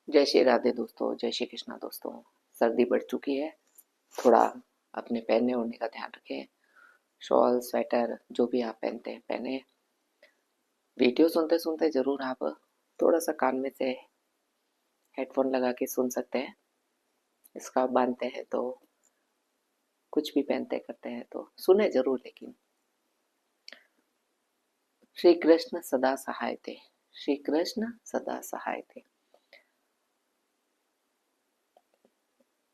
जय श्री राधे दोस्तों, जय श्री कृष्णा दोस्तों। सर्दी बढ़ चुकी है। थोड़ा अपने पहनने ओढ़ने का ध्यान रखें। शॉल स्वेटर जो भी आप पहनते हैं पहने। वीडियो सुनते सुनते जरूर आप थोड़ा सा कान में से हेडफोन लगा के सुन सकते हैं। स्कार्फ बांधते हैं तो कुछ भी पहनते करते हैं तो सुने जरूर। लेकिन श्री कृष्ण सदा सहाय थे। श्री कृष्ण सदा सहाय थे।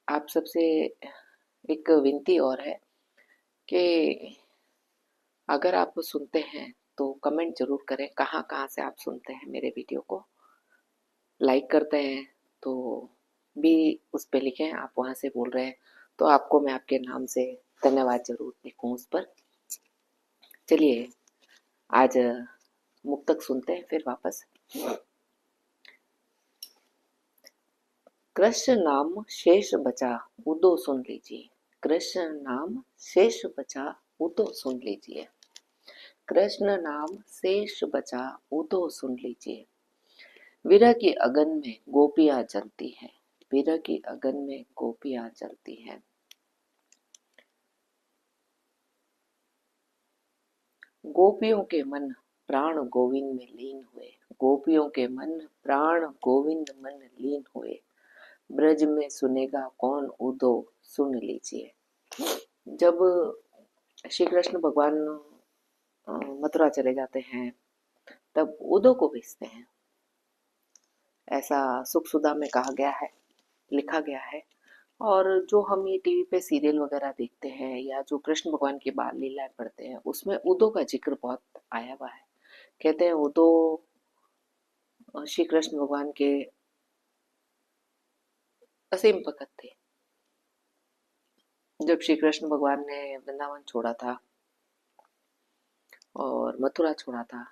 आप सबसे एक विनती और है कि अगर आप सुनते हैं तो कमेंट जरूर करें कहाँ कहाँ से आप सुनते हैं मेरे वीडियो को। लाइक करते हैं तो भी उस पे लिखें आप वहाँ से बोल रहे हैं तो आपको मैं आपके नाम से धन्यवाद जरूर लिखूँ उस पर। चलिए आज मुक्तक सुनते हैं फिर वापस। कृष्ण नाम शेष बचा उदो सुन लीजिए। कृष्ण नाम शेष बचा उदो सुन लीजिए। कृष्ण नाम शेष बचा उदो सुन लीजिए। विरह की अगन में गोपियां जलती हैं। विरह की अगन में गोपियां जलती हैं। गोपियों के मन प्राण गोविंद में लीन हुए। गोपियों के मन प्राण गोविंद मन लीन हुए। ब्रज में सुनेगा कौन उदो सुन लीजिए। जब श्री कृष्ण भगवान मथुरा चले जाते हैं तब उदो को भेजते हैं। ऐसा सुख सुधा में कहा गया है, लिखा गया है। और जो हम ये टीवी पे सीरियल वगैरह देखते हैं या जो कृष्ण भगवान की बाल लीलाएं पढ़ते हैं उसमें उदो का जिक्र बहुत आया हुआ है। कहते हैं उदो श्री कृष्ण भगवान के असीम भक्त थे। जब श्री कृष्ण भगवान ने वृंदावन छोड़ा था और मथुरा छोड़ा था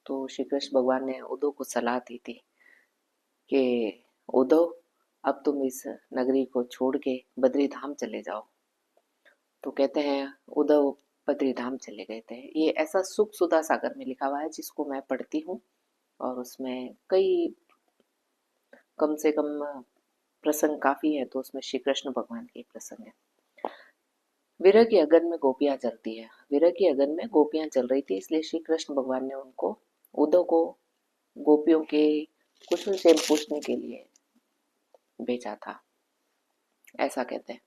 तो श्री कृष्ण भगवान ने उदो को सलाह दी थी कि उदो अब तुम इस नगरी को छोड़ के बद्री धाम चले जाओ। तो कहते हैं उद्धव बद्री धाम चले गए थे। ये ऐसा सुख सुधा सागर में लिखा हुआ है जिसको मैं पढ़ती हूँ और उसमें कई कम से कम प्रसंग काफी है तो उसमें श्री कृष्ण भगवान के प्रसंग है। विरह की अगन में गोपियां जलती है। विरह की अगन में गोपियां जल रही थी इसलिए श्री कृष्ण भगवान ने उनको उद्धव को गोपियों के कुशल से पूछने के लिए भेजा था। ऐसा कहते हैं।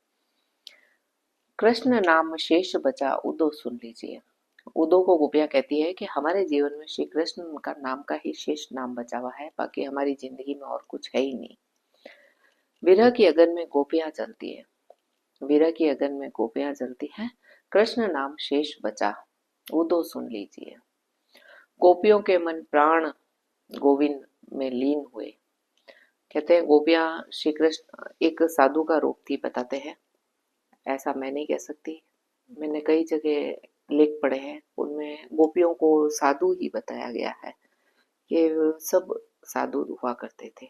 कृष्ण नाम शेष बचा उदो सुन लीजिए। उदो को गोपियां कहती है कि हमारे जीवन में श्री कृष्ण का नाम का ही शेष नाम बचा हुआ है, बाकी हमारी जिंदगी में और कुछ है ही नहीं। विरह की अगन में गोपियां जलती है। विरह की अगन में गोपियां जलती हैं। कृष्ण नाम शेष बचा उदो सुन लीजिए। गोपियों के मन प्राण गोविंद में लीन हुए। कहते हैं गोपियां श्री कृष्ण एक साधु का रूप थी बताते हैं। ऐसा मैं नहीं कह सकती। मैंने कई जगह लेख पढ़े हैं उनमें गोपियों को साधु ही बताया गया है। ये सब साधु हुआ करते थे।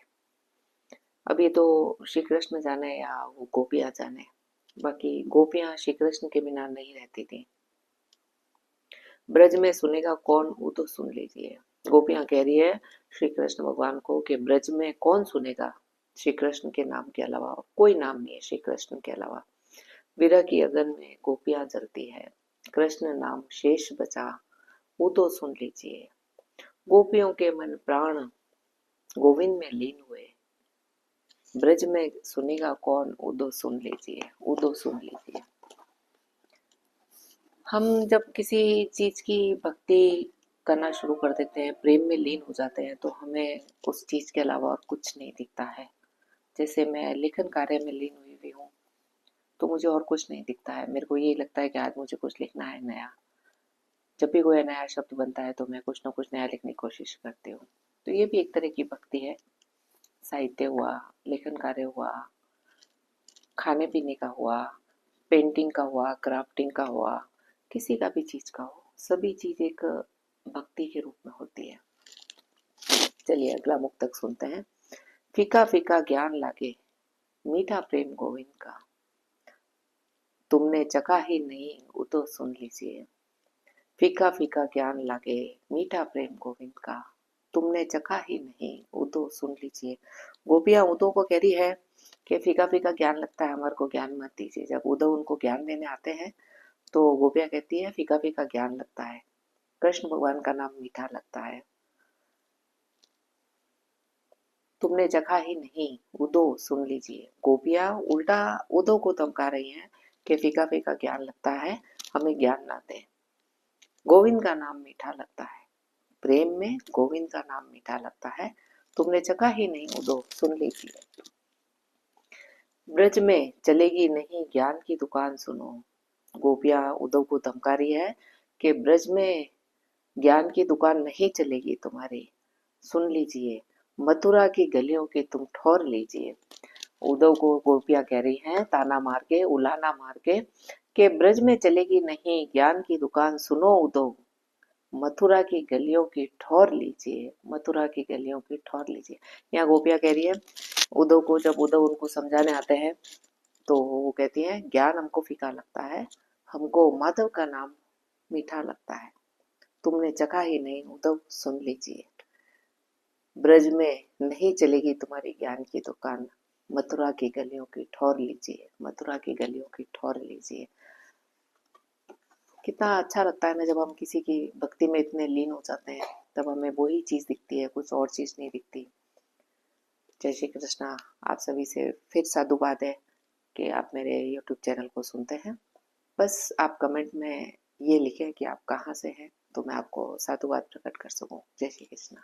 अभी तो श्री कृष्ण जाने या वो गोपियां जाने, बाकी गोपियां श्री कृष्ण के बिना नहीं रहती थी। ब्रज में सुनेगा कौन वो तो सुन लीजिए। गोपियां कह रही है श्री कृष्ण भगवान को कि ब्रज में कौन सुनेगा श्री कृष्ण के नाम के अलावा। कोई नाम नहीं है श्री कृष्ण के अलावा। विरह की अगन में गोपियां जलती है। कृष्ण नाम शेष बचा वो तो सुन लीजिए। गोपियों के मन प्राण गोविंद में लीन हुए। ब्रज में सुनेगा कौन उदो सुन लीजिए। उदो सुन लीजिए। हम जब किसी चीज की भक्ति करना शुरू कर देते हैं, प्रेम में लीन हो जाते हैं तो हमें उस चीज के अलावा और कुछ नहीं दिखता है। जैसे मैं लेखन कार्य में लीन हुई हुई हूँ तो मुझे और कुछ नहीं दिखता है। मेरे को ये लगता है कि आज मुझे कुछ लिखना है नया। जब भी कोई नया शब्द बनता है तो मैं कुछ ना कुछ नया लिखने की कोशिश करती हूँ। तो ये भी एक तरह की भक्ति है। साहित्य हुआ, लेखन कार्य हुआ, खाने पीने का हुआ, पेंटिंग का हुआ, क्राफ्टिंग का हुआ, किसी का भी चीज का हो, सभी चीज एक भक्ति के रूप में होती है। चलिए अगला मुक्तक सुनते हैं। फीका फीका ज्ञान लागे मीठा प्रेम गोविंद का। तुमने चखा ही नहीं वो तो सुन लीजिए। फीका फीका ज्ञान लागे मीठा प्रेम गोविंद का। तुमने चखा ही नहीं, उदो सुन लीजिए। गोपियां उदो को कह रही है कि फीका फीका ज्ञान लगता है, हमारे को ज्ञान मत दीजिए। जब उदो उनको ज्ञान देने आते हैं तो गोपियां कहती है फीका फीका ज्ञान लगता है, कृष्ण भगवान का नाम मीठा लगता है। तुमने चखा ही नहीं, उदो सुन लीजिए। गोपियां उल्टा उदो को धमका रही हैं कि फीका फीका ज्ञान लगता है, हमें ज्ञान ना दे। गोविंद का नाम मीठा लगता है, प्रेम में गोविंद का नाम मीठा लगता है। तुमने चखा ही नहीं, उदो सुन लीजिए। ब्रज में चलेगी नहीं ज्ञान की दुकान, सुनो। गोपियां उद्धव को धमका रही है कि ब्रज में ज्ञान की दुकान नहीं चलेगी तुम्हारी, सुन लीजिए। मथुरा की गलियों के तुम ठौर लीजिए। उद्धव को गोपियां कह रही हैं ताना मार के, उलाना मार के, कि ब्रज में चलेगी नहीं ज्ञान की दुकान, सुनो उद्धव, मथुरा की गलियों की ठौर लीजिए। मथुरा की गलियों की ठौर लीजिए। यहाँ गोपियां कह रही है उद्धव को, जब उद्धव उनको समझाने आते हैं तो वो कहती है ज्ञान हमको फीका लगता है, हमको माधव का नाम मीठा लगता है। तुमने चखा ही नहीं, उद्धव सुन लीजिए। ब्रज में नहीं चलेगी तुम्हारी ज्ञान की दुकान, मथुरा की गलियों की ठौर लीजिए। मथुरा की गलियों की ठौर लीजिए। कितना अच्छा लगता है ना जब हम किसी की भक्ति में इतने लीन हो जाते हैं, तब हमें वही चीज दिखती है, कुछ और चीज नहीं दिखती। जय श्री कृष्णा। आप सभी से फिर साधुवाद है कि आप मेरे YouTube चैनल को सुनते हैं। बस आप कमेंट में ये लिखें कि आप कहाँ से हैं, तो मैं आपको साधुवाद प्रकट कर सकूं। जय श्री कृष्णा।